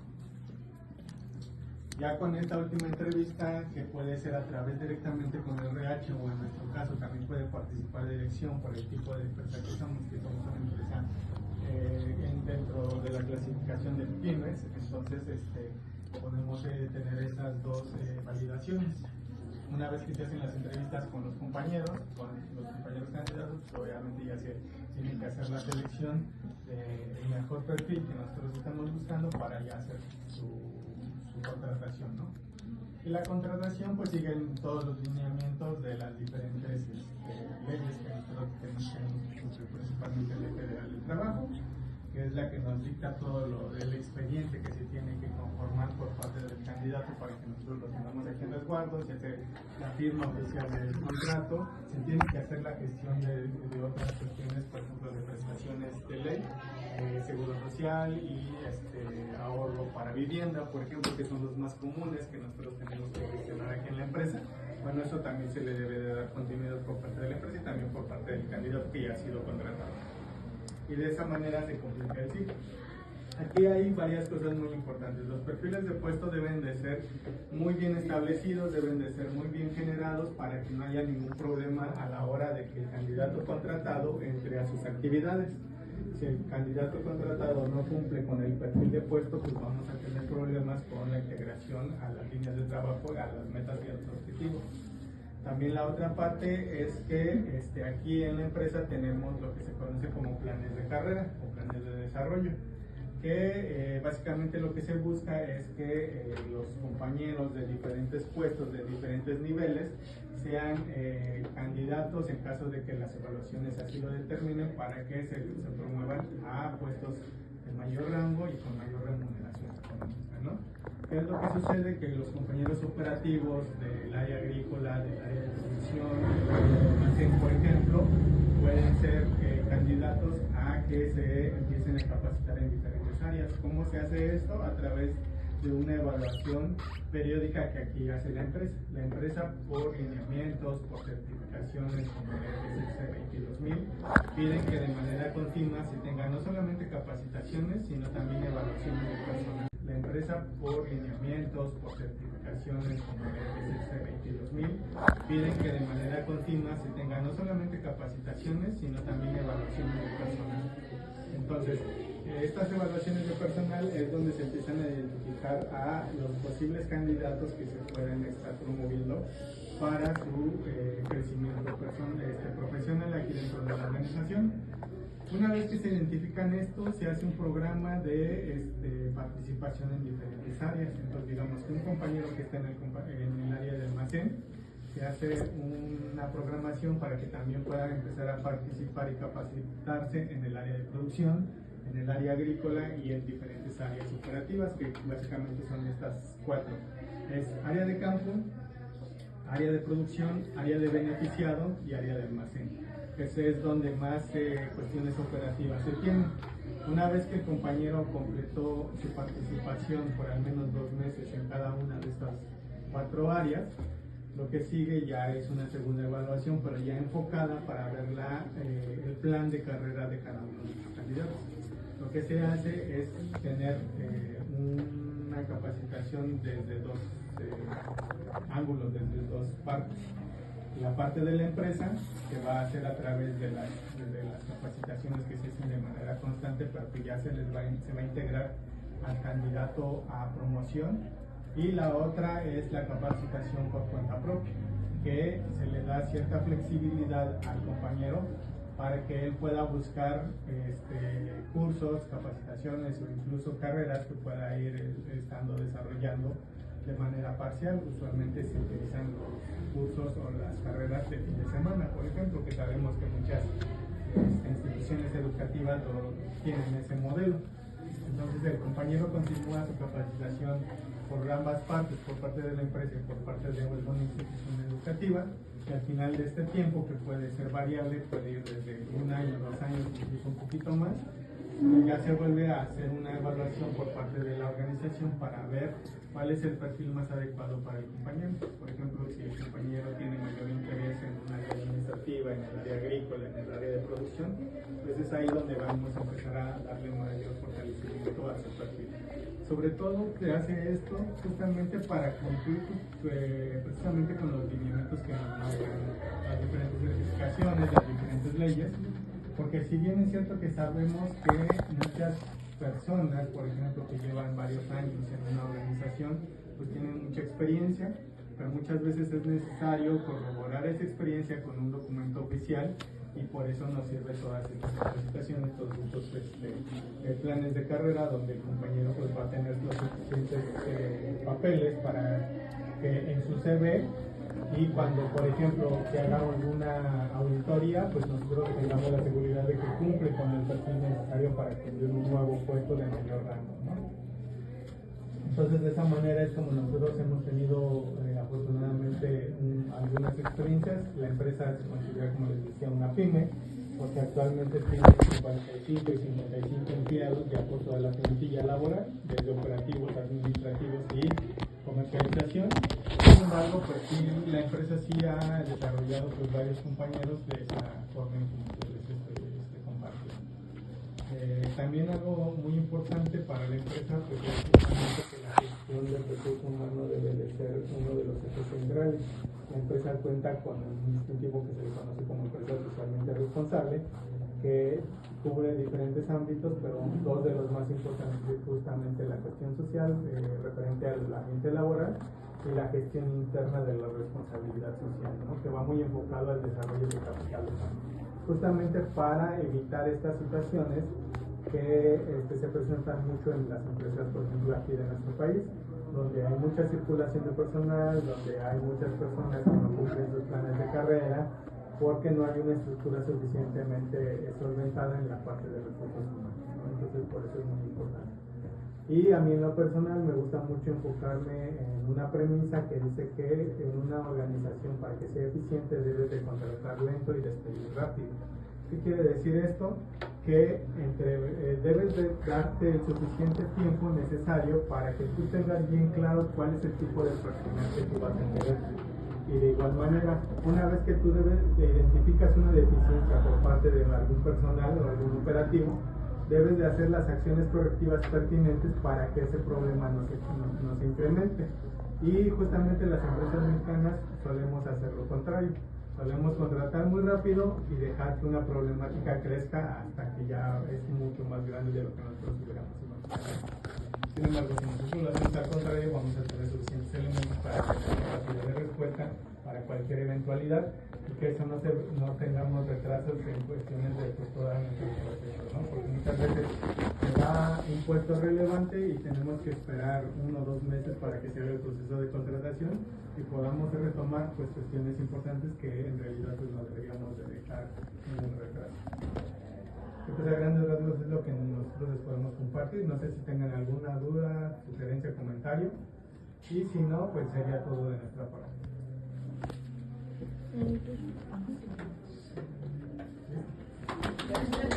Ya con esta última entrevista, que puede ser a través directamente con el RH o en nuestro caso también puede participar dirección por el tipo de empresa que somos una empresa dentro de la clasificación de pymes, entonces podemos tener esas dos validaciones. Una vez que se hacen las entrevistas con los compañeros candidatos, pues obviamente ya se tiene que hacer la selección del mejor perfil que nosotros estamos buscando para ya hacer su contratación, ¿no? Y la contratación pues sigue todos los lineamientos de las diferentes leyes que nosotros tenemos, principalmente la Ley Federal del Trabajo, que es la que nos dicta todo el expediente que se tiene que conformar por parte del candidato para que nosotros lo tengamos aquí en resguardo, se hace la firma oficial del contrato, se tiene que hacer la gestión de otras cuestiones, por ejemplo, de prestaciones de ley, seguro social y ahorro para vivienda, por ejemplo, que son los más comunes que nosotros tenemos que gestionar aquí en la empresa. Bueno, eso también se le debe de dar continuidad por parte de la empresa y también por parte del candidato que ya ha sido contratado. Y de esa manera se complica el ciclo. Aquí hay varias cosas muy importantes. Los perfiles de puesto deben de ser muy bien establecidos, deben de ser muy bien generados para que no haya ningún problema a la hora de que el candidato contratado entre a sus actividades. Si el candidato contratado no cumple con el perfil de puesto, pues vamos a tener problemas con la integración a las líneas de trabajo, a las metas y a los objetivos. También la otra parte es que aquí en la empresa tenemos lo que se conoce como planes de carrera o planes de desarrollo, que básicamente lo que se busca es que los compañeros de diferentes puestos, de diferentes niveles, sean candidatos en caso de que las evaluaciones así lo determinen para que se promuevan a puestos de mayor rango y con mayor remuneración económica, ¿no? ¿Qué es lo que sucede? Que los compañeros operativos del área agrícola, del área de producción, por ejemplo, pueden ser candidatos a que se empiecen a capacitar en diferentes áreas. ¿Cómo se hace esto? A través de una evaluación periódica que aquí hace la empresa. La empresa, por lineamientos, por certificaciones como el ISO 22000, piden que de manera continua se tengan no solamente capacitaciones, sino también evaluaciones de personas. La empresa, por lineamientos, por certificaciones como el ISO 22000, piden que de manera continua se tengan no solamente capacitaciones, sino también evaluaciones de personal. Entonces, estas evaluaciones de personal es donde se empiezan a identificar a los posibles candidatos que se pueden estar promoviendo para su crecimiento profesional aquí dentro de la organización. Una vez que se identifican esto, se hace un programa de participación en diferentes áreas. Entonces, digamos que un compañero que está en el área de almacén, se hace una programación para que también pueda empezar a participar y capacitarse en el área de producción, en el área agrícola y en diferentes áreas operativas, que básicamente son estas cuatro. Es área de campo, área de producción, área de beneficiado y área de almacén. Ese es donde más cuestiones operativas se tienen. Una vez que el compañero completó su participación por al menos 2 meses en cada una de estas 4 áreas, lo que sigue ya es una segunda evaluación, pero ya enfocada para ver el plan de carrera de cada uno de los candidatos. Lo que se hace es tener una capacitación desde 2 ángulos, desde 2 partes. La parte de la empresa, que va a hacer a través de las capacitaciones que se hacen de manera constante, pero que ya se va a integrar al candidato a promoción. Y la otra es la capacitación por cuenta propia, que se le da cierta flexibilidad al compañero para que él pueda buscar cursos, capacitaciones o incluso carreras que pueda ir estando desarrollando de manera parcial. Usualmente se utilizan los cursos o las carreras de fin de semana, por ejemplo, que sabemos que muchas instituciones educativas tienen ese modelo. Entonces el compañero continúa su capacitación por ambas partes, por parte de la empresa y por parte de alguna institución educativa, y al final de este tiempo, que puede ser variable, puede ir desde 1 año, 2 años, incluso un poquito más, ya se vuelve a hacer una evaluación por parte de la organización para ver cuál es el perfil más adecuado para el compañero. Por ejemplo, si el compañero tiene mayor interés en un área administrativa, en el área agrícola, en el área de producción, pues es ahí donde vamos a empezar a darle mayor fortalecimiento a su perfil. Sobre todo se hace esto justamente para cumplir precisamente con los lineamientos que nos marcan las diferentes certificaciones, las diferentes leyes, porque si bien es cierto que sabemos que muchas personas, por ejemplo, que llevan varios años en una organización, pues tienen mucha experiencia, pero muchas veces es necesario corroborar esa experiencia con un documento oficial, y por eso nos sirve todas estas capacitaciones, todos estos planes de carrera, donde el compañero pues va a tener los suficientes papeles para que en su CV y cuando, por ejemplo, se haga alguna auditoría, pues nosotros tengamos la seguridad de que cumple con el perfil necesario para cubrir un nuevo puesto de mayor rango, ¿no? Entonces, de esa manera es como nosotros hemos tenido afortunadamente algunas experiencias. La empresa se considera, como les decía, una pyme, porque actualmente tiene 55 y 55 empleados ya por toda la plantilla laboral, desde operativos, administrativos y comercialización. Sin embargo, pues sí, la empresa sí ha desarrollado pues, varios compañeros de esa forma en que les estoy compartiendo. También algo muy importante para la empresa pues, es justamente que la gestión del recurso humano debe de ser uno de los ejes centrales. La empresa cuenta con un distintivo que se le conoce como empresa socialmente responsable, que cubre diferentes ámbitos, pero dos de los más importantes es justamente la gestión social referente al ambiente laboral y la gestión interna de la responsabilidad social, ¿no? Que va muy enfocado al desarrollo de capital humano, justamente para evitar estas situaciones que se presentan mucho en las empresas, por ejemplo, aquí de nuestro país, donde hay mucha circulación de personal, donde hay muchas personas que no cumplen sus planes de carrera, porque no hay una estructura suficientemente solventada en la parte de recursos humanos, ¿no? Entonces, por eso es muy importante. Y a mí en lo personal me gusta mucho enfocarme en una premisa que dice que en una organización, para que sea eficiente, debes de contratar lento y despedir rápido. ¿Qué quiere decir esto? Que debes de darte el suficiente tiempo necesario para que tú tengas bien claro cuál es el tipo de personal que tú vas a tener. Y de igual manera, una vez que tú identificas una deficiencia por parte de algún personal o algún operativo, debes de hacer las acciones correctivas pertinentes para que ese problema no se incremente. Y justamente las empresas mexicanas solemos hacer lo contrario. Solemos contratar muy rápido y dejar que una problemática crezca hasta que ya es mucho más grande de lo que nosotros hubiéramos imaginado. Sin embargo, si nosotros lo hacemos al contrario, vamos a tener suficientes elementos para tener capacidad de respuesta para cualquier eventualidad y que eso no tengamos retrasos en cuestiones de pues, toda nuestra proceso, ¿no? Porque muchas veces se da un puesto relevante y tenemos que esperar 1 o 2 meses para que se haga el proceso de contratación y podamos retomar pues, cuestiones importantes que en realidad pues, no deberíamos de dejar en un retraso. Entonces, a grandes rasgos es lo que nosotros les podemos compartir. No sé si tengan alguna duda, sugerencia, comentario. Y si no, pues sería todo de nuestra parte. Gracias.